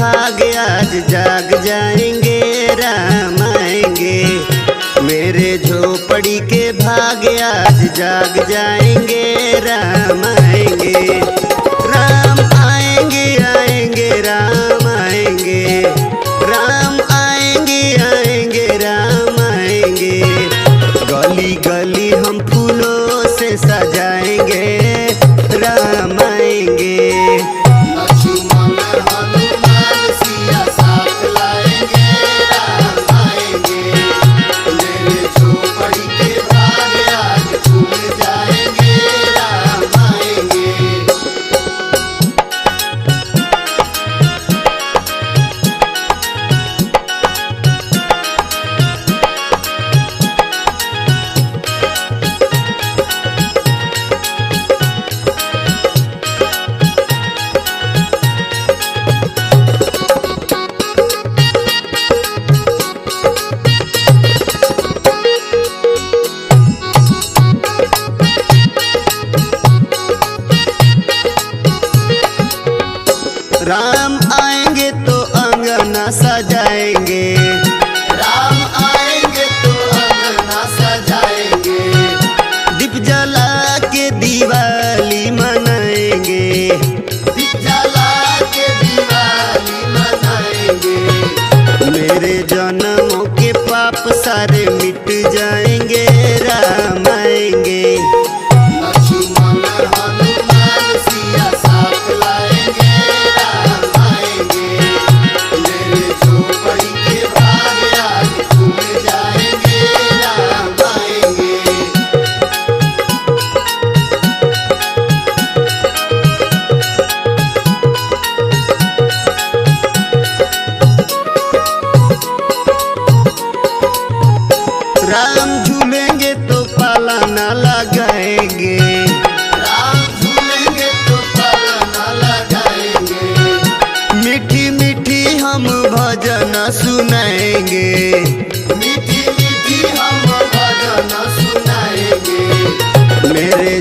भाग आज जाग जाएंगे, राम आएंगे। मेरे झोपड़ी के भाग आज जाग जाएंगे, राम आएंगे। राम आएंगे आएंगे राम आएंगे, राम आएंगे आएंगे राम आएंगे। गली गली हम फूलों से सजाएंगे, राम आएंगे। राम आएंगे तो अंगना सजाएंगे, राम आएंगे तो अंगना सजाएंगे। दीप जला के दिवाली मनाएंगे, दीप जला के दिवाली मनाएंगे। मेरे जन्मों के पाप सारे मिट जाएंगे, राम आएंगे। लक्ष्मण हनुमान सिया साथ लाएंगे, राम आएंगे। मेरे झोपड़ी के भाग आज खुल जाएंगे, राम आएंगे। राम झूलेंगे तो पाला न लगाएंगे, राम झूलेंगे तो पाला लगाएंगे। मीठी मीठी हम भजन सुनाएंगे, मीठी मीठी हम भजन सुनाएंगे। मेरे